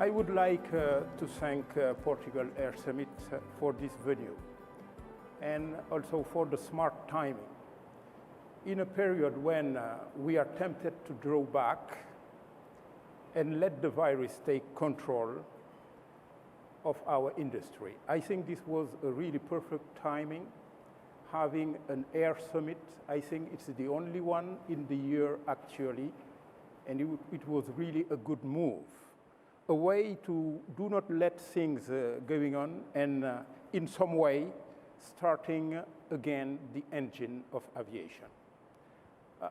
I would like to thank Portugal Air Summit for this venue and also for the smart timing. In a period when we are tempted to draw back and let the virus take control of our industry. I think this was a really perfect timing, having an air summit. I think it's the only one in the year actually, and it was really a good move. A way to do not let things going on and in some way starting again the engine of aviation.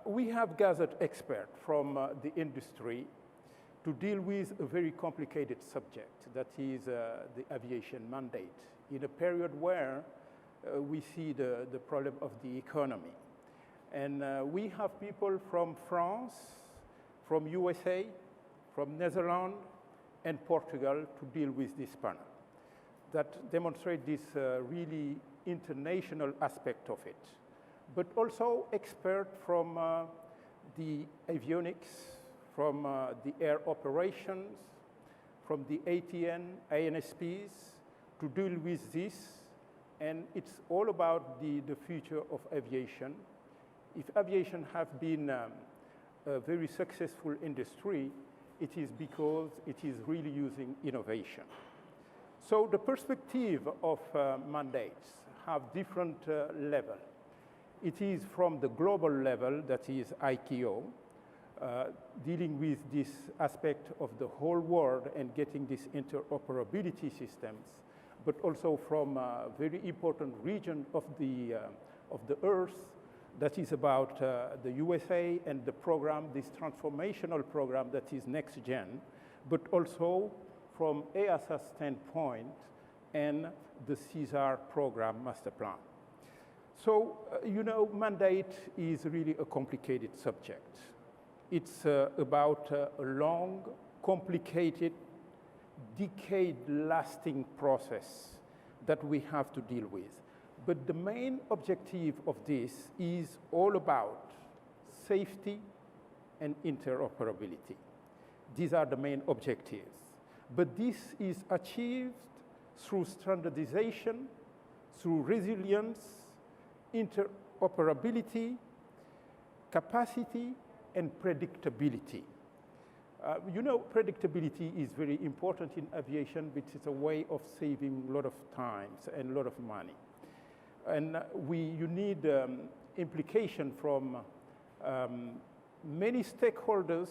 We have gathered experts from the industry to deal with a very complicated subject, that is the aviation mandate, in a period where we see the problem of the economy. And we have people from France, from USA, from Netherlands, and Portugal to deal with this panel that demonstrate this really international aspect of it, but also experts from the avionics, from the air operations, from the ATN, ANSPs to deal with this. And it's all about the future of aviation. If aviation has been a very successful industry, it is because it is really using innovation. So the perspective of mandates have different levels. It is from the global level, that is ICAO, dealing with this aspect of the whole world and getting these interoperability systems, but also from a very important region of the Earth, that is about the USA and the program, this transformational program that is NEXTGEN, but also from EASA standpoint and the SESAR program master plan. So, you know, mandate is really a complicated subject. It's about a long, complicated, decade-lasting process that we have to deal with. But the main objective of this is all about safety and interoperability. These are the main objectives. But this is achieved through standardization, through resilience, interoperability, capacity, and predictability. You know, predictability is very important in aviation, which is a way of saving a lot of time and a lot of money. And you need implication from many stakeholders,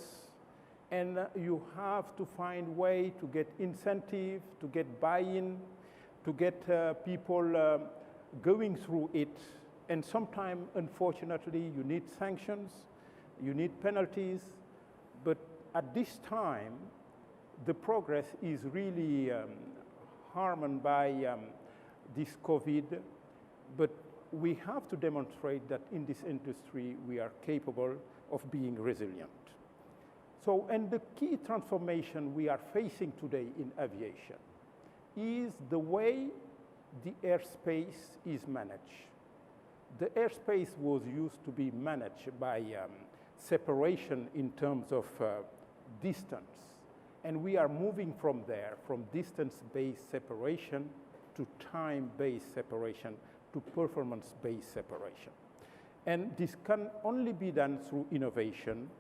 and you have to find way to get incentive, to get buy-in, to get people going through it. And sometimes, unfortunately, you need sanctions, you need penalties, but at this time, the progress is really harmed by this COVID. But we have to demonstrate that in this industry, we are capable of being resilient. So, and the key transformation we are facing today in aviation is the way the airspace is managed. The airspace was used to be managed by separation in terms of distance. And we are moving from there, from distance-based separation to time-based separation, to performance-based separation. And this can only be done through innovation,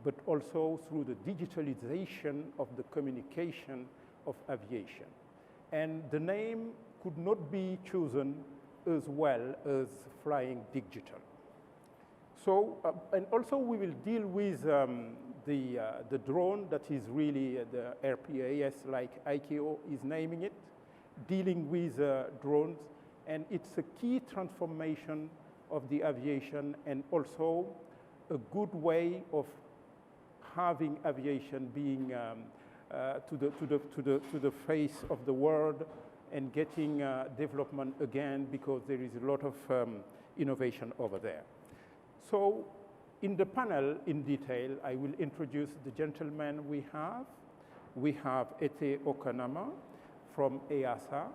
but also through the digitalization of the communication of aviation. And the name could not be chosen as well as flying digital. So, and also we will deal with the drone that is really the RPAS, like ICAO is naming it, dealing with drones. And it's a key transformation of the aviation and also a good way of having aviation being to the face of the world and getting development again, because there is a lot of innovation over there. So in the panel in detail, I will introduce the gentlemen we have. We have Ete Okanama from EASA.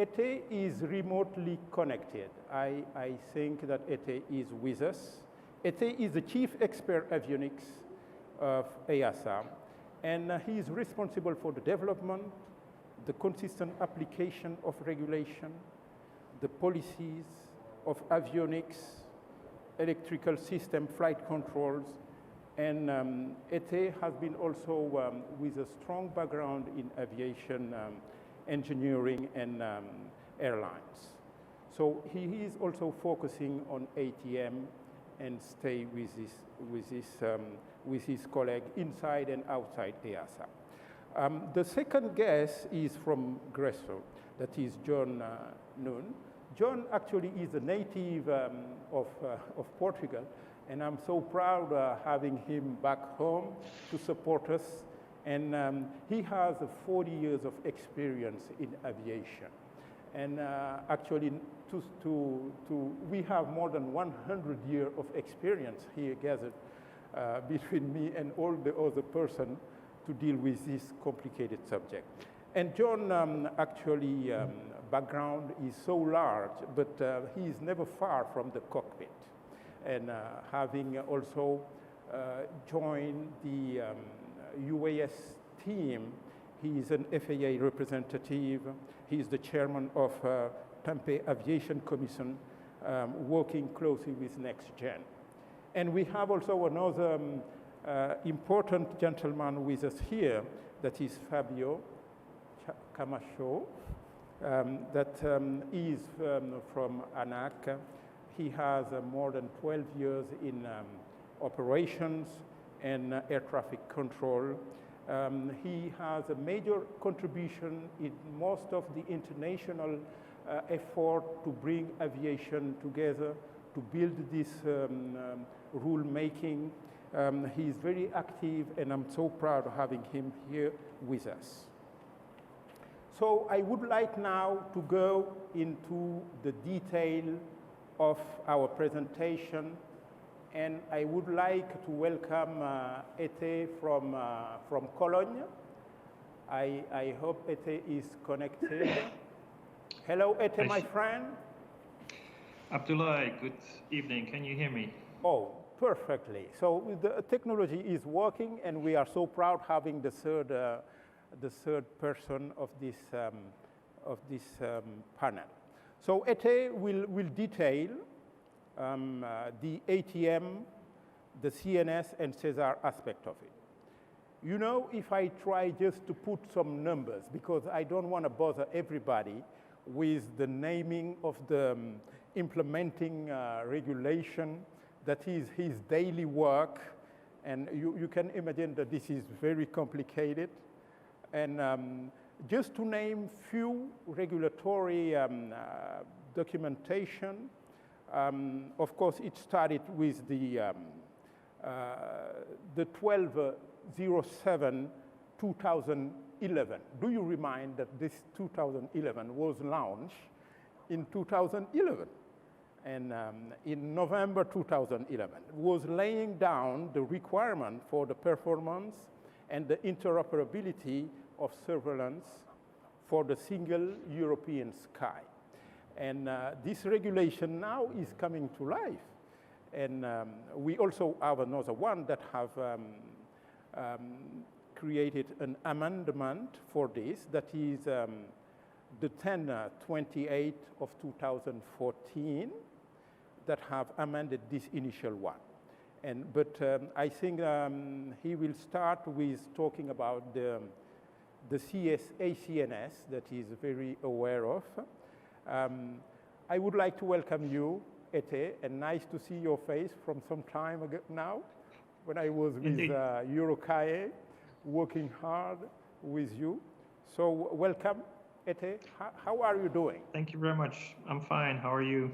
Ete is remotely connected. I think that Ete is with us. Ete is the Chief Expert Avionics of EASA, And he is responsible for the development, the consistent application of regulation, the policies of avionics, electrical system flight controls, and Ete has been also with a strong background in aviation engineering and airlines. So he is also focusing on ATM and stay with his colleague inside and outside EASA. The second guest is from Gresso, that is John Noon. John actually is a native of Portugal, and I'm so proud having him back home to support us. And he has 40 years of experience in aviation. And actually, we have more than 100 years of experience here gathered between me and all the other person to deal with this complicated subject. And John actually background is so large, but he is never far from the cockpit. And having also joined the UAS team, he is an FAA representative. He is the chairman of Tampa Aviation Commission, working closely with NEXTGEN. And we have also another important gentleman with us here, that is Fabio Camacho, that is from ANAC. He has more than 12 years in operations and air traffic control. He has a major contribution in most of the international effort to bring aviation together, to build this rule making. He is very active, and I'm so proud of having him here with us. So I would like now to go into the detail of our presentation, and I would like to welcome Ete from Cologne. I hope Ete is connected. Hello, Ete, my friend. Abdullah, good evening. Can you hear me? Oh, perfectly. So the technology is working, and we are so proud having the third person of this panel. So Ete will detail the ATM, the CNS, and SESAR aspect of it. You know, if I try just to put some numbers, because I don't want to bother everybody with the naming of the implementing regulation, that is his daily work, and you can imagine that this is very complicated. And just to name few regulatory documentation, of course, it started with the 1207/2011. Do you remind that this 2011 was launched in 2011? And in November 2011, was laying down the requirement for the performance and the interoperability of surveillance for the single European sky. And this regulation now is coming to life. And we also have another one that have created an amendment for this, that is the 1028 of 2014, that have amended this initial one. But I think he will start with talking about the ACNS that he is very aware of. I would like to welcome you, Ete, and nice to see your face from some time ago now, when I was with EuroCAE, working hard with you. So welcome, Ete. How are you doing? Thank you very much. I'm fine. How are you?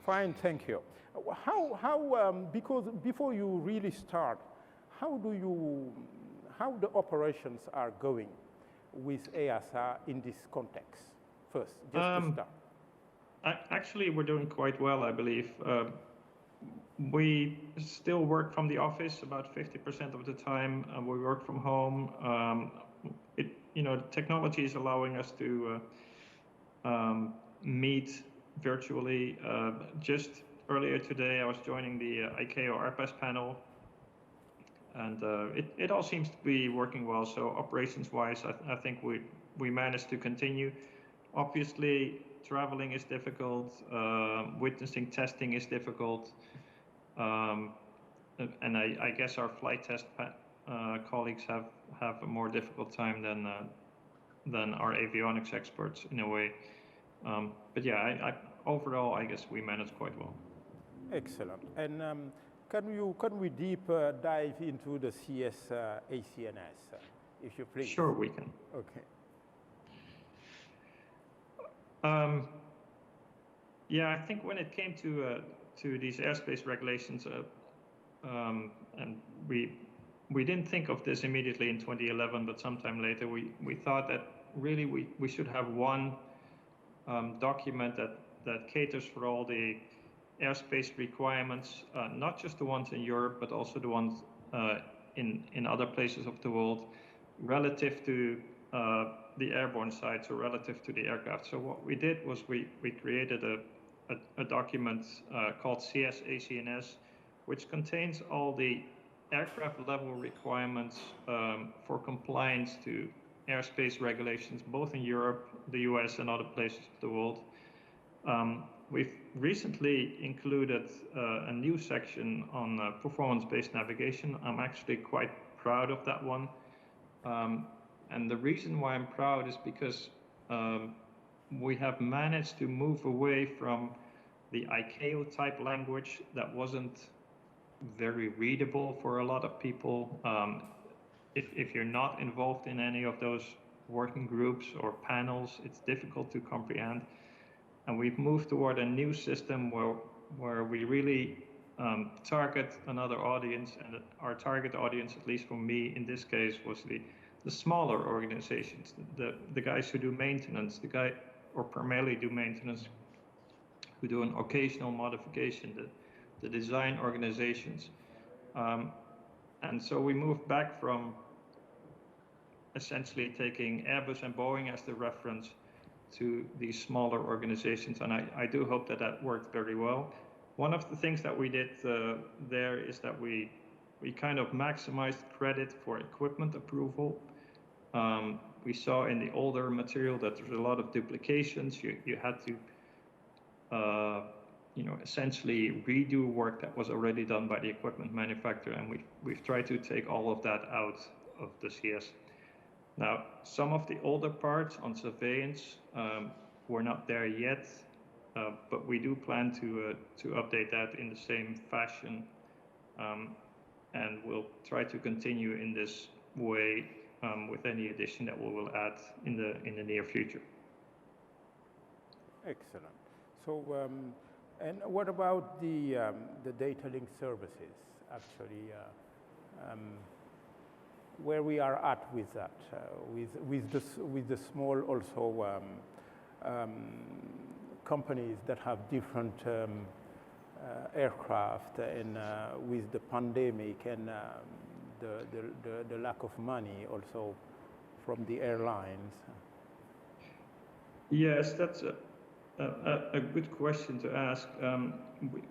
Fine, thank you. Because before you really start, how the operations are going with EASA in this context? First, just to start. Actually, we're doing quite well, I believe. We still work from the office about 50% of the time. We work from home. Technology is allowing us to meet virtually. Just earlier today, I was joining the ICAO RPAS panel. and it all seems to be working well. So operations-wise, I think we managed to continue. Obviously, traveling is difficult. Witnessing testing is difficult. And I guess our flight test colleagues have a more difficult time than our avionics experts in a way. But yeah, overall, I guess we managed quite well. Excellent. And can we deep dive into the CS ACNS, if you please? Sure, we can. Okay. Yeah, I think when it came to these airspace regulations, and we didn't think of this immediately in 2011, but sometime later we thought that really we should have one document that caters for all the airspace requirements, not just the ones in Europe, but also the ones in other places of the world, relative to the airborne side, so relative to the aircraft. So what we did was we created a document called CS ACNS, which contains all the aircraft level requirements for compliance to airspace regulations, both in Europe, the US, and other places of the world. We've recently included a new section on performance-based navigation. I'm actually quite proud of that one. And the reason why I'm proud is because we have managed to move away from the ICAO type language that wasn't very readable for a lot of people. If you're not involved in any of those working groups or panels, it's difficult to comprehend. And we've moved toward a new system where we really target another audience, and our target audience, at least for me in this case, was the smaller organizations, the guys who do maintenance, or primarily do maintenance, who do an occasional modification, the design organizations. And so we moved back from essentially taking Airbus and Boeing as the reference to these smaller organizations, and I do hope that worked very well. One of the things that we did there is that we kind of maximized credit for equipment approval. We saw in the older material that there's a lot of duplications. You had to essentially redo work that was already done by the equipment manufacturer, and we've tried to take all of that out of the CS. Now, some of the older parts on surveillance we're not there yet, but we do plan to update that in the same fashion, and we'll try to continue in this way with any addition that we will add in the near future. Excellent. So, and what about the data link services? Actually, where we are at with that, with the small also companies that have different aircraft, and with the pandemic and the lack of money also from the airlines. Yes, that's a good question to ask.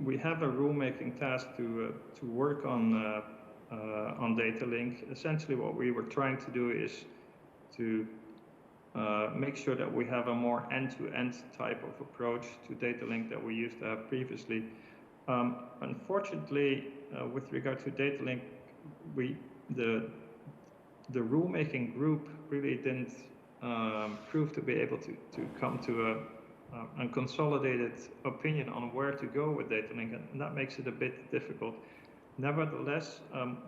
We have a rulemaking task to work on data link. Essentially, what we were trying to do is to make sure that we have a more end-to-end type of approach to data link that we used to have previously. Unfortunately, with regard to data link, the rulemaking group really didn't prove to be able to come to a consolidated opinion on where to go with data link, and that makes it a bit difficult. Nevertheless,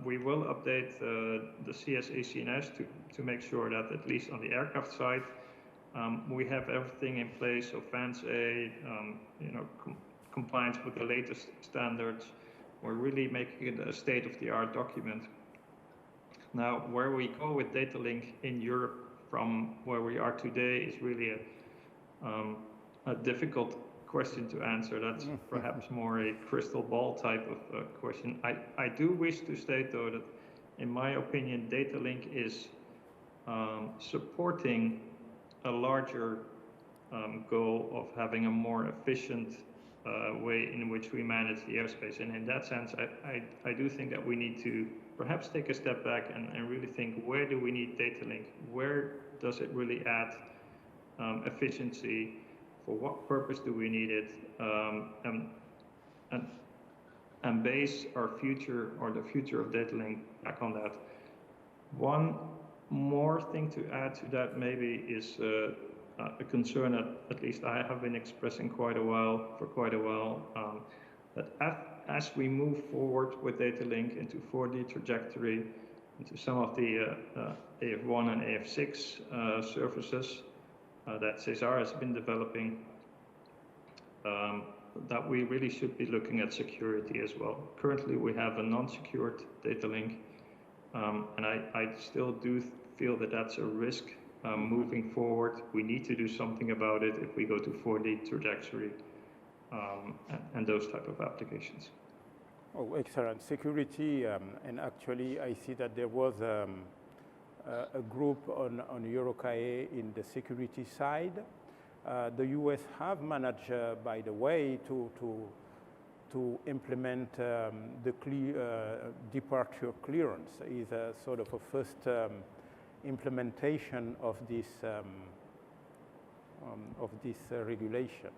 we will update the CS ACNS to make sure that at least on the aircraft side, we have everything in place. So FANS-A, compliance with the latest standards. We're really making it a state-of-the-art document. Now, where we go with data link in Europe from where we are today is really a difficult question to answer. That's perhaps more a crystal ball type of question. I do wish to state, though, that in my opinion, data link is supporting a larger goal of having a more efficient way in which we manage the airspace. And in that sense, I do think that we need to perhaps take a step back and really think, where do we need data link? Where does it really add efficiency? For what purpose do we need it? And base our future, or the future of data link, back on that. One more thing to add to that maybe is a concern that at least I have been expressing for quite a while, that as we move forward with data link into 4D trajectory, into some of the AF1 and AF6 services that SESAR has been developing, that we really should be looking at security as well. Currently, we have a non-secured data link, and I still do feel that that's a risk moving forward. We need to do something about it if we go to 4D trajectory and those type of applications. Oh, excellent. Security, and actually I see that there was a group on EuroCAE in the security side. The US have managed, by the way, to implement the departure clearance. Is a sort of a first implementation of this regulation.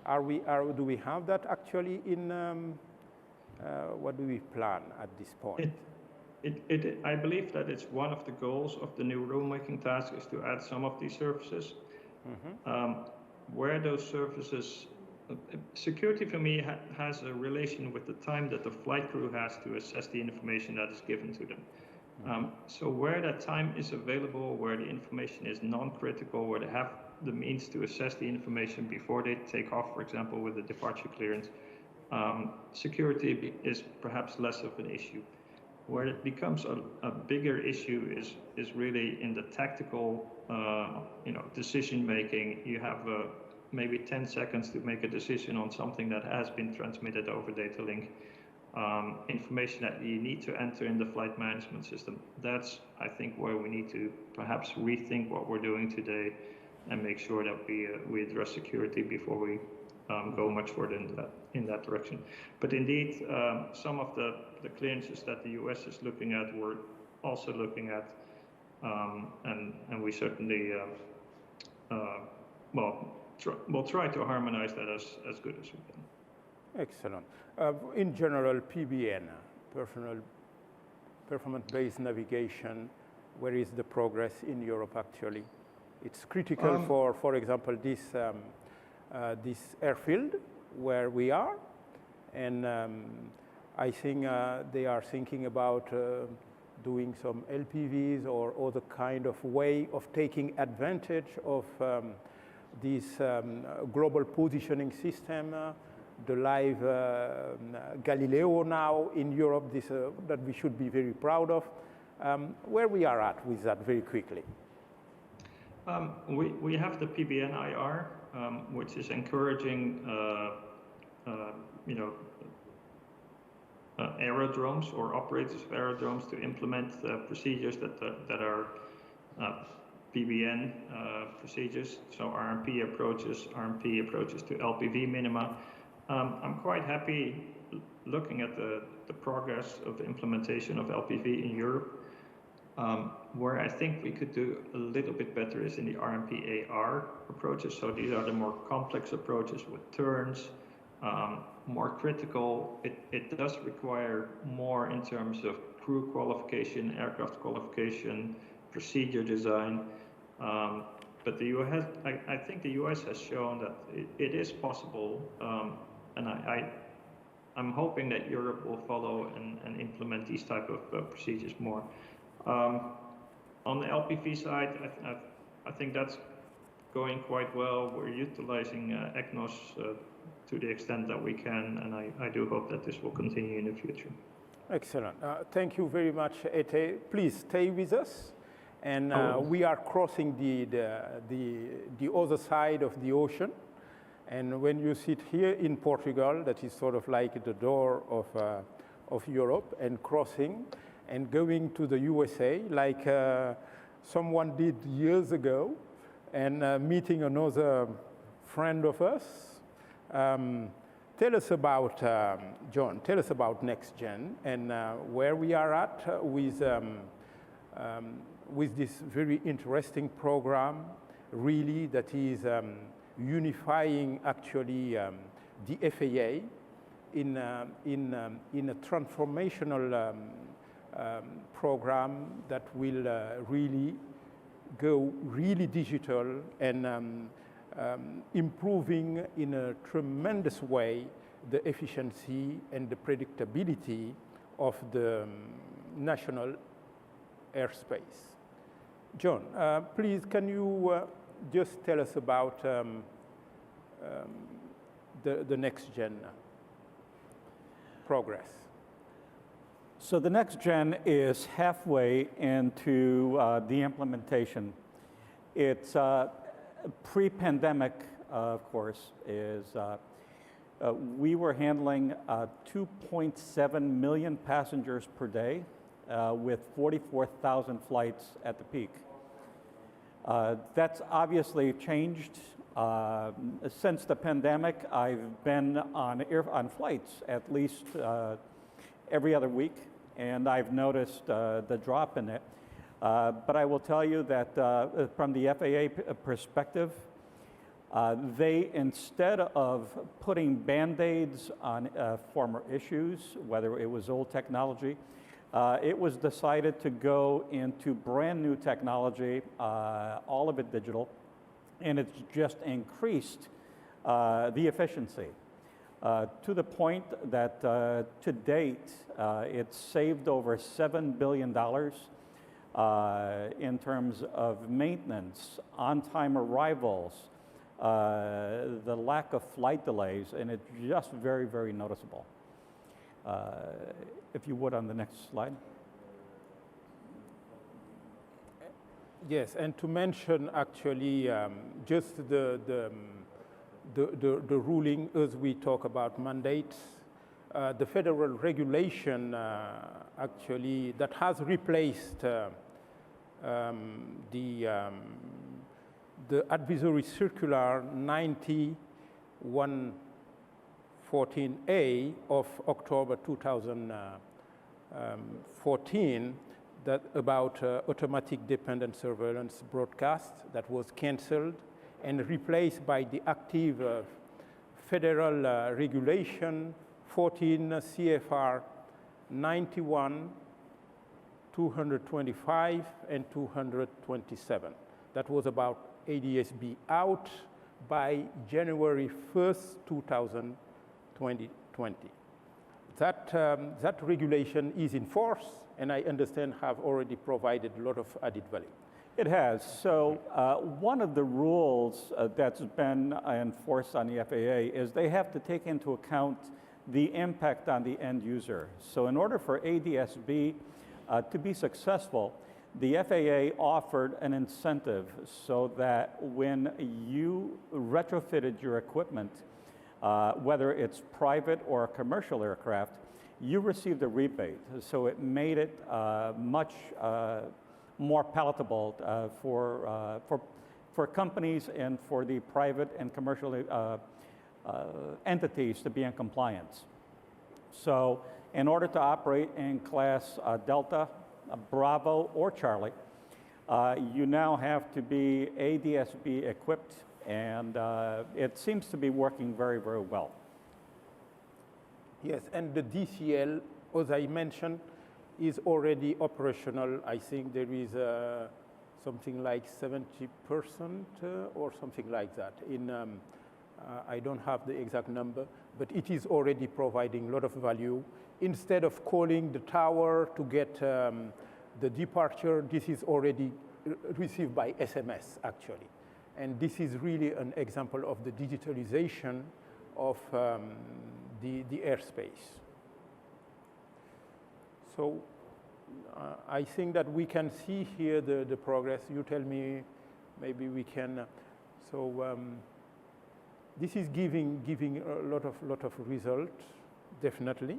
Do we have that actually in? What do we plan at this point? I believe that it's one of the goals of the new rulemaking task is to add some of these services. Mm-hmm. Where those services, security for me has a relation with the time that the flight crew has to assess the information that is given to them. Mm-hmm. So where that time is available, where the information is non-critical, where they have the means to assess the information before they take off, for example, with the departure clearance, security is perhaps less of an issue. Where it becomes a bigger issue is really in the tactical, decision making. You have maybe 10 seconds to make a decision on something that has been transmitted over data link. Information that you need to enter in the flight management system. That's, I think, where we need to perhaps rethink what we're doing today and make sure that we address security before we go much further in that direction. But indeed, some of the clearances that the US is looking at, we're also looking at, and we certainly we'll try to harmonize that as good as we can. Excellent. In general, PBN, performance-based navigation, where is the progress in Europe actually? It's critical for example, this airfield where we are, and I think they are thinking about doing some LPVs or other kind of way of taking advantage of this global positioning system, the live Galileo now in Europe, this that we should be very proud of. Where we are at with that very quickly. We have the PBN-IR, which is encouraging, aerodromes or operators of aerodromes to implement procedures that are PBN procedures, so RMP approaches to LPV minima. I'm quite happy looking at the progress of the implementation of LPV in Europe. Where I think we could do a little bit better is in the RMP-AR approaches. So these are the more complex approaches with turns, more critical. It does require more in terms of crew qualification, aircraft qualification, procedure design. But the US, I think the US has shown that it is possible, and I'm hoping that Europe will follow and implement these type of procedures more. On the LPV side, I think that's going quite well. We're utilizing ECNOS to the extent that we can, and I do hope that this will continue in the future. Excellent. Thank you very much, Ete. Please stay with us. And we are crossing the other side of the ocean. And when you sit here in Portugal, that is sort of like the door of Europe, and crossing and going to the USA, like someone did years ago, and meeting another friend of us, Tell us about, John, tell us about NEXTGEN and where we are at with this very interesting program, really, that is unifying actually the FAA in a transformational program that will really go really digital and improving in a tremendous way the efficiency and the predictability of the national airspace. John, please, can you just tell us about the NEXTGEN progress? So the NEXTGEN is halfway into the implementation. It's pre-pandemic, of course, is we were handling 2.7 million passengers per day with 44,000 flights at the peak. That's obviously changed. Since the pandemic, I've been on flights at least every other week, and I've noticed the drop in it. But I will tell you that from the FAA perspective, they, instead of putting Band-Aids on former issues, whether it was old technology, it was decided to go into brand new technology, all of it digital, and it's just increased the efficiency to the point that to date, it's saved over $7 billion in terms of maintenance, on-time arrivals, the lack of flight delays, and it's just very, very noticeable. If you would, on the next slide. Yes, and to mention actually just the ruling as we talk about mandates, the federal regulation actually that has replaced the advisory circular 9114A of October 2014 that about automatic dependent surveillance broadcast that was canceled and replaced by the active federal regulation 14 CFR 91, 225, and 227. That was about ADSB out by January 1st, 2020. That regulation is in force, and I understand have already provided a lot of added value. It has. So one of the rules that's been enforced on the FAA is they have to take into account the impact on the end user. So in order for ADSB to be successful, the FAA offered an incentive so that when you retrofitted your equipment, whether it's private or a commercial aircraft, you received a rebate. So it made it much more palatable for companies and for the private and commercial entities to be in compliance. So in order to operate in class Delta, Bravo, or Charlie, you now have to be ADSB equipped, and it seems to be working very, very well. Yes, and the DCL, as I mentioned, is already operational. I think there is something like 70% or something like that. I don't have the exact number, but it is already providing a lot of value. Instead of calling the tower to get the departure, this is already received by SMS, actually. And this is really an example of the digitalization of the airspace. So I think that we can see here the progress. You tell me, maybe we can. This is giving a lot of results, definitely.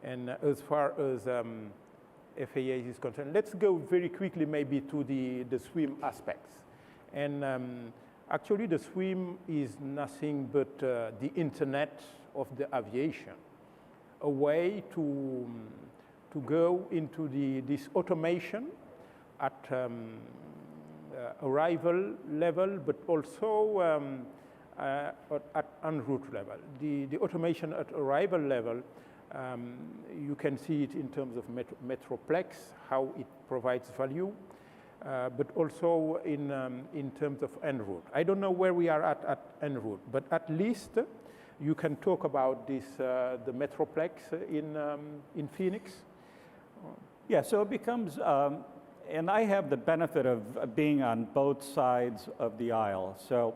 And as far as FAA is concerned, let's go very quickly maybe to the swim aspects. And Actually, the SWIM is nothing but the internet of the aviation, a way to go into this automation at arrival level, but also at en route level. The automation at arrival level, you can see it in terms of Metroplex, how it provides value, but also in terms of en route. I don't know where we are at en route, but at least you can talk about this, the Metroplex in Phoenix. Yeah, so it becomes, and I have the benefit of being on both sides of the aisle. So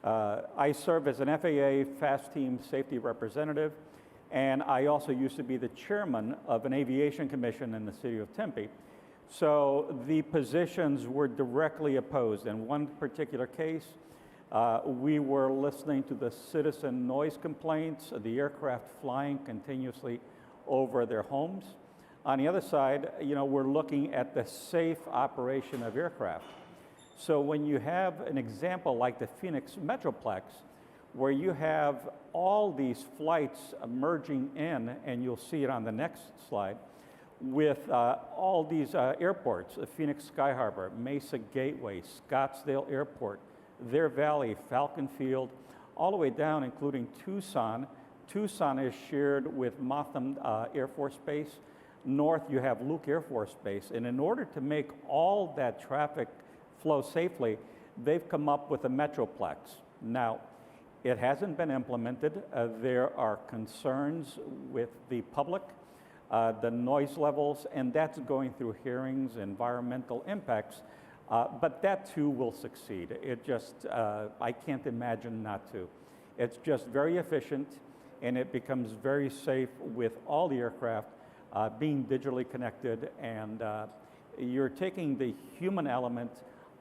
I serve as an FAA Fast Team Safety Representative, and I also used to be the chairman of an aviation commission in the city of Tempe. So the positions were directly opposed. In one particular case, we were listening to the citizen noise complaints of the aircraft flying continuously over their homes. On the other side, we're looking at the safe operation of aircraft. So when you have an example like the Phoenix Metroplex, where you have all these flights merging in, and you'll see it on the next slide, with all these airports, Phoenix Sky Harbor, Mesa Gateway, Scottsdale Airport, Deer Valley, Falcon Field, all the way down, including Tucson. Tucson is shared with Motham Air Force Base. North, you have Luke Air Force Base. And in order to make all that traffic flow safely, they've come up with a Metroplex. Now, it hasn't been implemented. There are concerns with the public, the noise levels, and that's going through hearings, environmental impacts, but that too will succeed. It just, I can't imagine not to. It's just very efficient, and it becomes very safe with all the aircraft being digitally connected, and you're taking the human element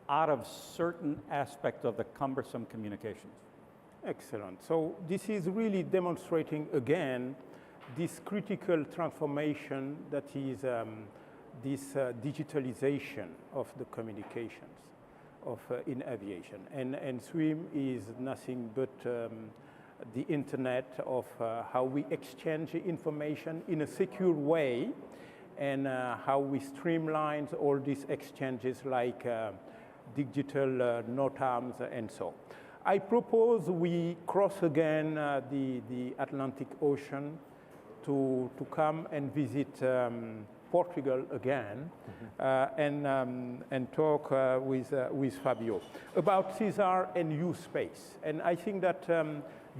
out of certain aspects of the cumbersome communications. Excellent. So this is really demonstrating again this critical transformation that is this digitalization of the communications in aviation. And SWIM is nothing but the internet of how we exchange information in a secure way, and how we streamline all these exchanges like digital NOTAMs and so. I propose we cross again the Atlantic Ocean to come and visit Portugal again, and talk with Fabio about SESAR and EU space. And I think that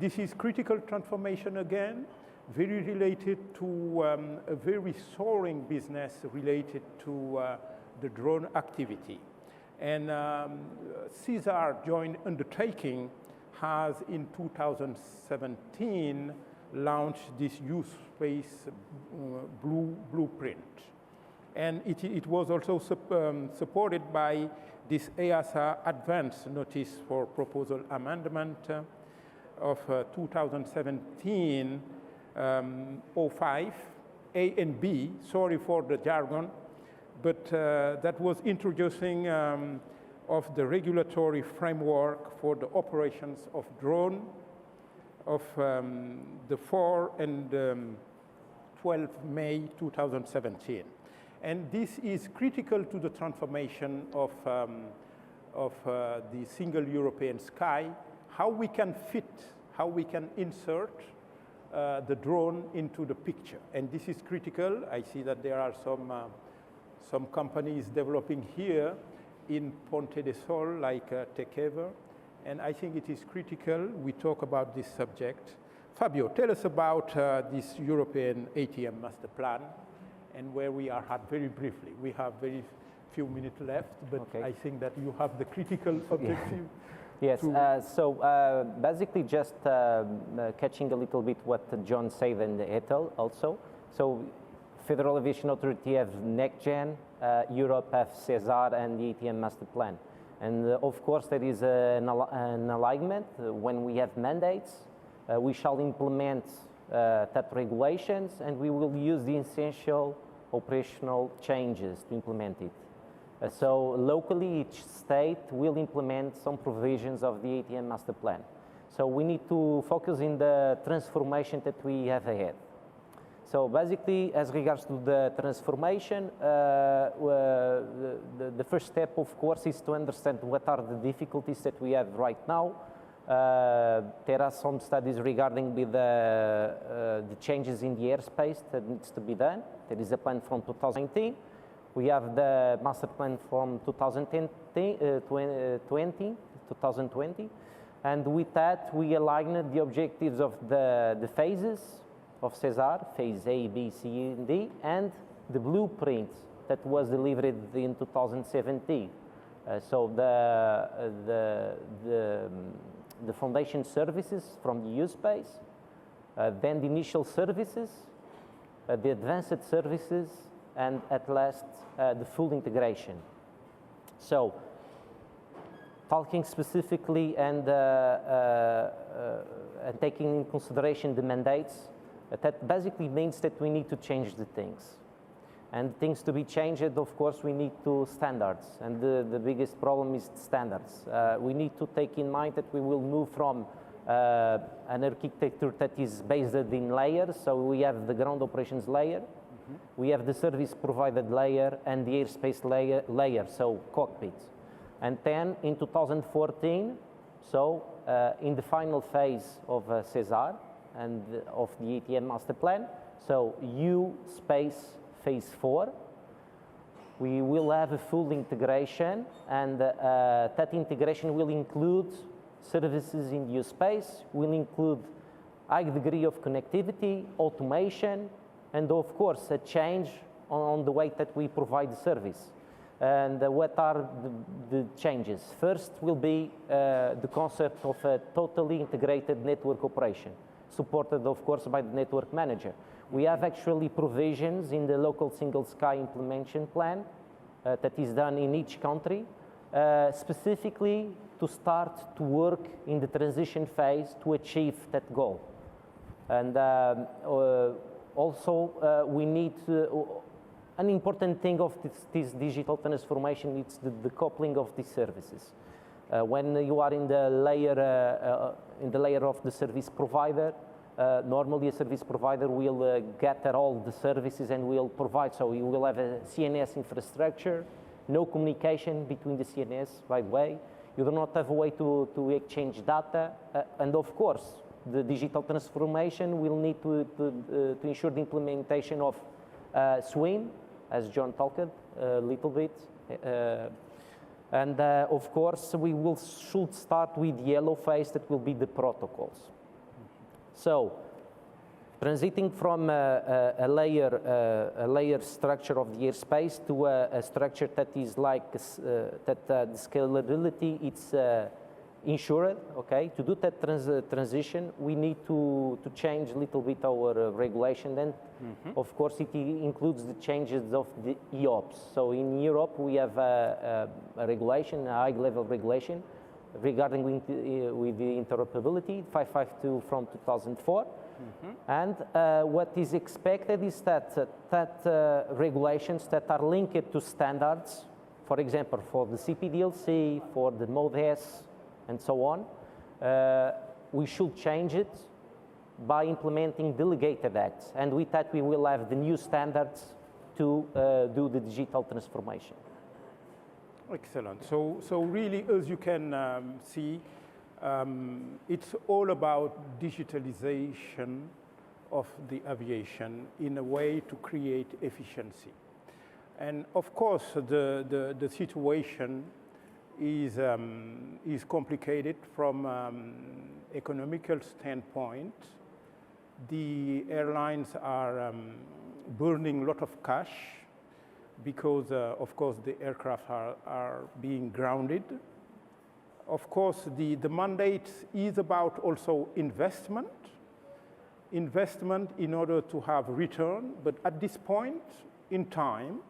this is critical transformation again, very related to a very soaring business related to the drone activity. And SESAR joint undertaking has in 2017 launched this EU space blueprint. And it was also supported by this EASA Advance Notice for Proposal Amendment of 2017 05, A and B, sorry for the jargon, but that was introducing of the regulatory framework for the operations of drone of the 4 and 12 May 2017. And this is critical to the transformation of the single European sky, how we can fit, how we can insert the drone into the picture. And this is critical. I see that there are some companies developing here in Ponte de Sol, like Tekever, and I think it is critical we talk about this subject. Fabio, tell us about this European ATM master plan and where we are at very briefly. We have very few minutes left, but okay. I think that you have the critical objective. Yes, so basically just catching a little bit what John said and Ethel also. So Federal Aviation Authority have NEXTGEN, Europe have SESAR and the ATM master plan. And of course there is an alignment. When we have mandates, we shall implement that regulations, and we will use the essential operational changes to implement it. So locally, each state will implement some provisions of the ATM master plan. So we need to focus in the transformation that we have ahead. So basically, as regards to the transformation, the first step, of course, is to understand what are the difficulties that we have right now. There are some studies regarding with the changes in the airspace that needs to be done. There is a plan from 2019. We have the master plan from 2020, and with that, we aligned the objectives of the phases of SESAR, phase A, B, C, and D, and the blueprint that was delivered in 2017. So the foundation services from the EU space, then the initial services, the advanced services, and at last, the full integration. So, talking specifically and taking in consideration the mandates, that basically means that we need to change the things. And things to be changed, of course, we need to standards. And the biggest problem is standards. We need to take in mind that we will move from an architecture that is based in layers. So we have the ground operations layer, we have the service provided layer, and the airspace layer, so cockpit. And then in 2014, so in the final phase of SESAR and of the ATM master plan, so EU space phase 4, we will have a full integration, and that integration will include services in EU space, will include high degree of connectivity, automation, and of course a change on the way that we provide the service. And what are the changes? First will be the concept of a totally integrated network operation, supported of course by the network manager. We have actually provisions in the local single sky implementation plan that is done in each country, specifically to start to work in the transition phase to achieve that goal. And also we need an important thing of this digital transformation is the coupling of these services. When you are in the layer of the service provider, normally a service provider will gather all the services and will provide, so you will have a CNS infrastructure, no communication between the CNS, by the way. You do not have a way to exchange data, and of course, the digital transformation will need to ensure the implementation of SWIM, as John talked a little bit. And of course, we should start with the yellow phase that will be the protocols. So, transiting from a layer structure of the airspace to a structure that is like that the scalability it's ensured. Okay, to do that transition, we need to change a little bit our regulation. And of course, it includes the changes of the EOPS. So in Europe, we have a regulation, a high-level regulation regarding with the interoperability, 552 from 2004. And what is expected is that regulations that are linked to standards, for example, for the CPDLC, for the Mode S, and so on, we should change it by implementing delegated acts. And with that, we will have the new standards to do the digital transformation. Excellent. So really, as you can see, it's all about digitalization of the aviation in a way to create efficiency. And of course, the situation is complicated from economical standpoint. The airlines are burning a lot of cash because, of course, the aircraft are being grounded. Of course, the mandate is about also investment in order to have return, but at this point in time,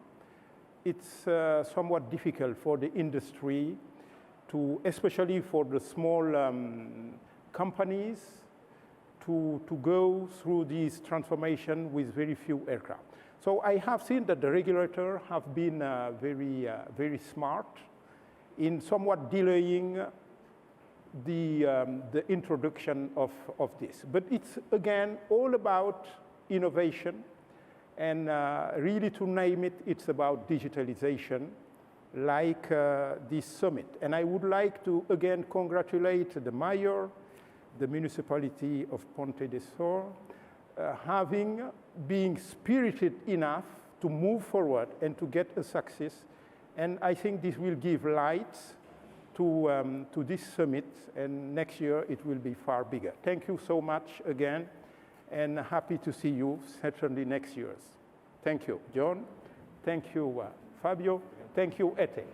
it's somewhat difficult for the industry to, especially for the small companies, to go through this transformation with very few aircraft. So I have seen that the regulator have been very smart in somewhat delaying the introduction of this. But it's, again, all about innovation. And really, to name it, it's about digitalization, like this summit. And I would like to, again, congratulate the mayor, the municipality of Ponte de Sor, being spirited enough to move forward and to get a success. And I think this will give light to this summit, and next year it will be far bigger. Thank you so much again, and happy to see you certainly next year. Thank you, John. Thank you, Fabio. Thank you, Ete.